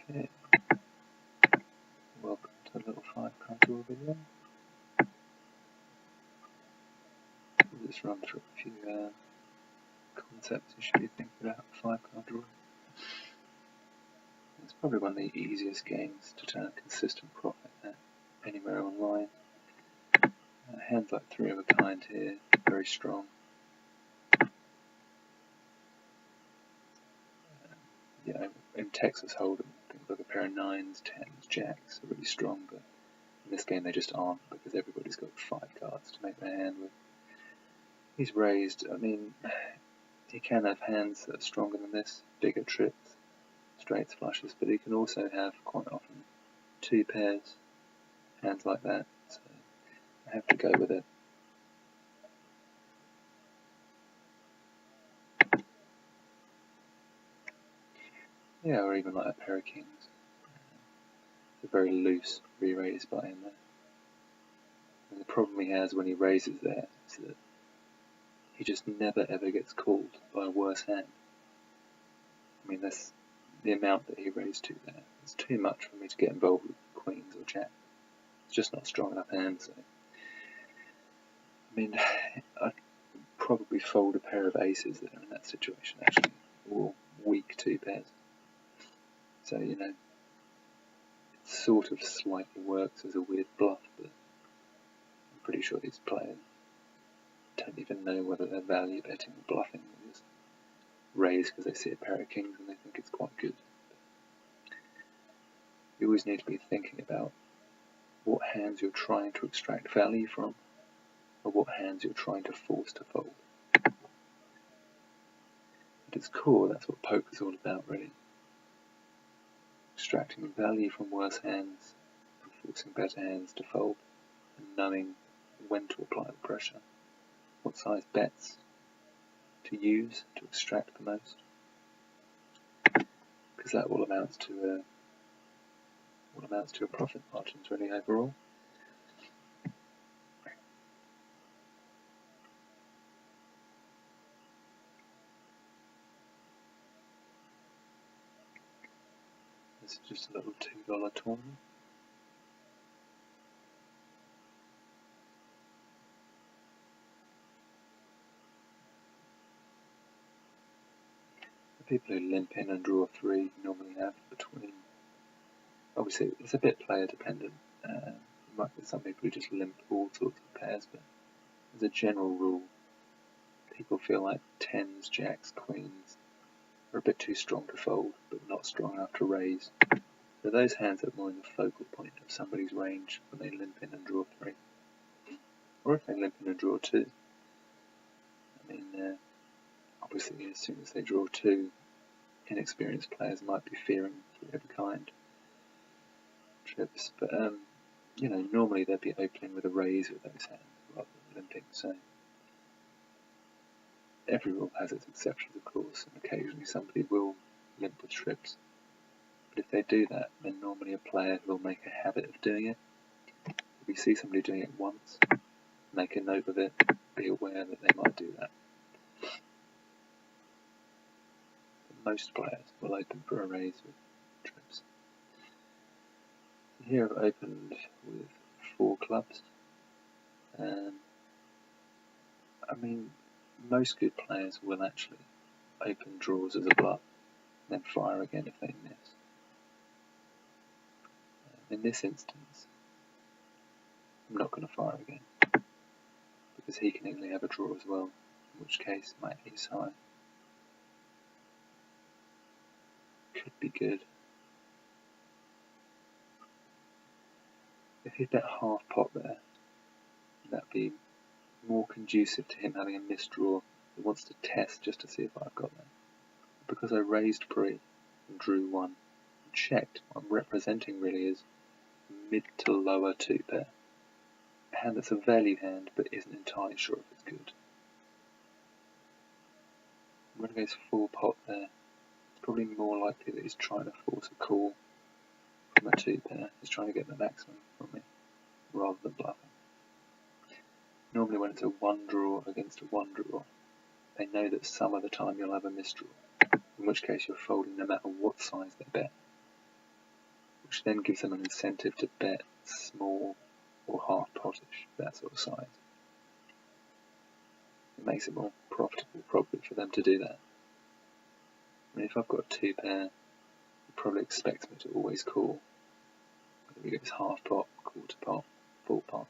Okay, welcome to a little 5-card draw video. We'll just run through a few concepts you should be thinking about 5-card draw. It's probably one of the easiest games to turn a consistent profit at anywhere online. Hands like 3 of a kind here, very strong. You know, in Texas Hold'em, things like a pair of 9s, 10s, jacks are really strong, but in this game they just aren't, because everybody's got 5 cards to make their hand with. He's raised, I mean, he can have hands that are stronger than this, bigger trips, straights, flushes, but he can also have quite often 2 pairs, hands like that, so I have to go with it. Yeah, or even like a pair of kings. It's a very loose re-raise by him there. And the problem he has when he raises there is that he just never ever gets called by a worse hand. I mean, that's the amount that he raised to there. It's too much for me to get involved with queens or jack. It's just not strong enough hand, so. I mean, I'd probably fold a pair of aces there in that situation, actually, or weak 2 pairs. So, you know, it sort of slightly works as a weird bluff, but I'm pretty sure these players don't even know whether they're value betting or bluffing. They just raise because they see a pair of kings and they think it's quite good. You always need to be thinking about what hands you're trying to extract value from, or what hands you're trying to force to fold. At its core, that's what poker's all about, really. Extracting value from worse hands, and forcing better hands to fold, and knowing when to apply the pressure, what size bets to use to extract the most, because that all amounts to a profit margins, really, overall. This is just a little $2 tournament. The people who limp in and draw 3 normally have between, obviously it's a bit player dependent. You might get some people who just limp all sorts of pairs, but as a general rule, people feel like 10s, jacks, queens are a bit too strong to fold, but not strong enough to raise. So those hands are more in the focal point of somebody's range when they limp in and draw 3. Or if they limp in and draw 2. I mean, obviously as soon as they draw 2, inexperienced players might be fearing 3 of a kind trips, but you know, normally they'd be opening with a raise with those hands rather than limping, so every rule has its exceptions, of course, and occasionally somebody will limp with trips. But if they do that, then normally a player will make a habit of doing it. If you see somebody doing it once, make a note of it, be aware that they might do that. But most players will open for a raise with trips. So here I've opened with 4 clubs. I mean, most good players will actually open draws as a bluff, and then fire again if they miss. In this instance, I'm not going to fire again, because he can easily have a draw as well, in which case my ace high could be good. If he bet half pot there, that'd be more conducive to him having a missed draw. He wants to test just to see if I've got that. Because I raised pre and drew 1 and checked, what I'm representing really is mid to lower 2 pair. A hand that's a value hand but isn't entirely sure if it's good. When he goes full pot there, it's probably more likely that he's trying to force a call from a 2 pair. He's trying to get the maximum from me rather than bluffing. Normally when it's a 1 draw against a 1 draw, they know that some of the time you'll have a misdraw, in which case you're folding no matter what size they bet. which then gives them an incentive to bet small or half potish, that sort of size. It makes it more profitable probably for them to do that. I mean, if I've got a 2 pair, it probably expects me to always call. Whether it's half pot, quarter pot, full pot.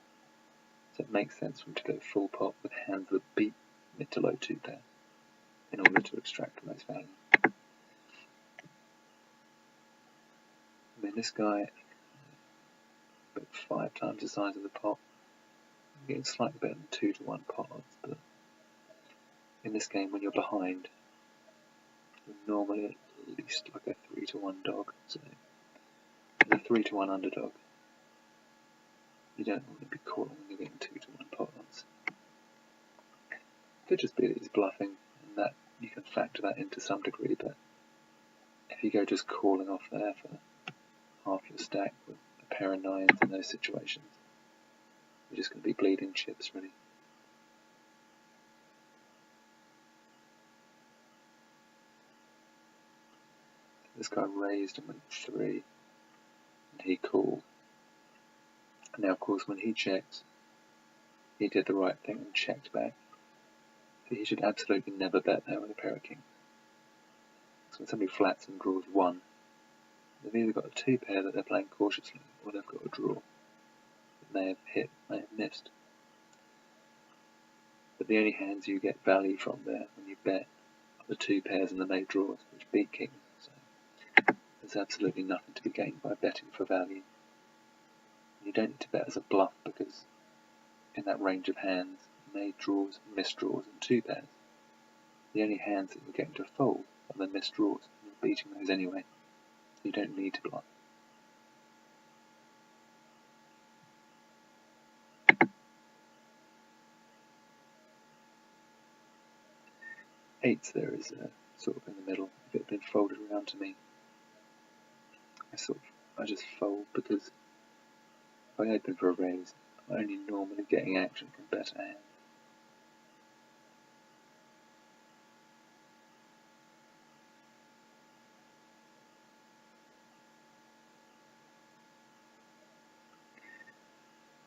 So it makes sense for him to go full pot with hands that beat mid to low 2 pair in order to extract the most value. I mean, this guy, about 5 times the size of the pot. I'm getting slightly better than 2 to 1 pot odds, but in this game, when you're behind, you're normally at least like a 3 to 1 dog. So, as a 3 to 1 underdog, you don't want to be calling when you're getting 2 to 1 pot odds. Could just be that he's bluffing, and that you can factor that into some degree, but if you go just calling off there for half your stack with a pair of 9s in those situations, you're just going to be bleeding chips, really. This guy raised and went 3, and he called. Now, of course, when he checked, he did the right thing and checked back. So he should absolutely never bet there with a pair of kings. So when somebody flats and draws 1, they've either got a 2 pair that they're playing cautiously, or they've got a draw that may have hit, may have missed. But the only hands you get value from there when you bet are the 2 pairs and the no draws, which beat kings. So there's absolutely nothing to be gained by betting for value. You don't need to bet as a bluff because in that range of hands, made draws, missed draws, and 2 pairs, the only hands that you're getting to fold are the missed draws, and you're beating those anyway, so you don't need to bluff. Eights there is sort of in the middle. If it had been folded around to me, I just fold because if I open for a raise, I'm only normally getting action from better hands.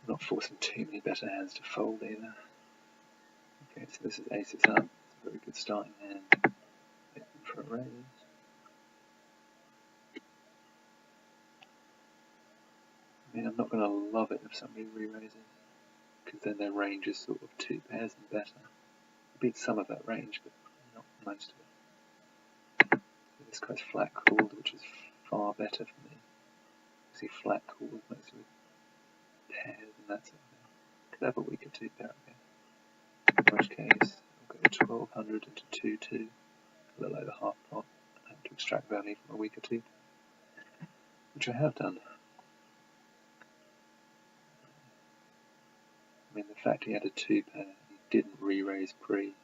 I'm not forcing too many better hands to fold either. Okay, so this is aces up. It's a very good starting hand. Open for a raise. I mean, I'm not going to love it if somebody re-raises, because then their range is sort of 2 pairs and better. I beat some of that range, but not most of it. So this guy's flat called, which is far better for me. See, flat called with most of it pairs and that sort of thing. Could have a weaker 2 pair, okay. In which case, I'll go 1200 into 2-2, a little over half pot, and to extract value from a weaker 2 pair, which I have done. I mean, the fact he had a 2 pair, he didn't re-raise pre,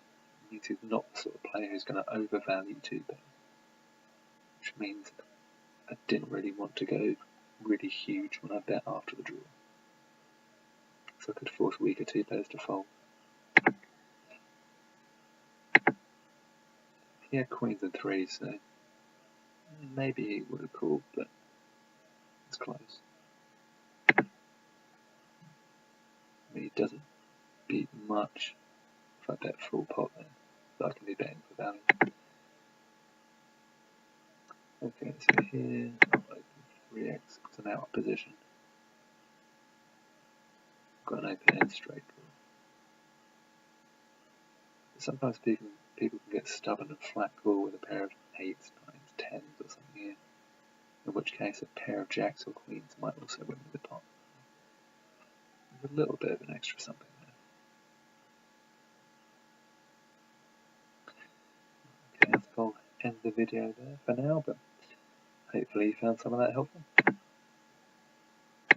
means he's not the sort of player who's going to overvalue 2 pairs, which means I didn't really want to go really huge when I bet after the draw, so I could force weaker 2 pairs to fold. He had queens and 3s, so maybe he would have called, but it's close. I mean, he doesn't beat much if I bet full pot there, but I can be betting for value. Okay, so here I'll open 3x because I'm out of position. Got an open end straight draw. Sometimes people can get stubborn and flat call with a pair of 8s, 9s, 10s or something here, in which case a pair of jacks or queens might also win with the pot. There's a little bit of an extra something there. Okay, I'll end the video there for now, but hopefully you found some of that helpful.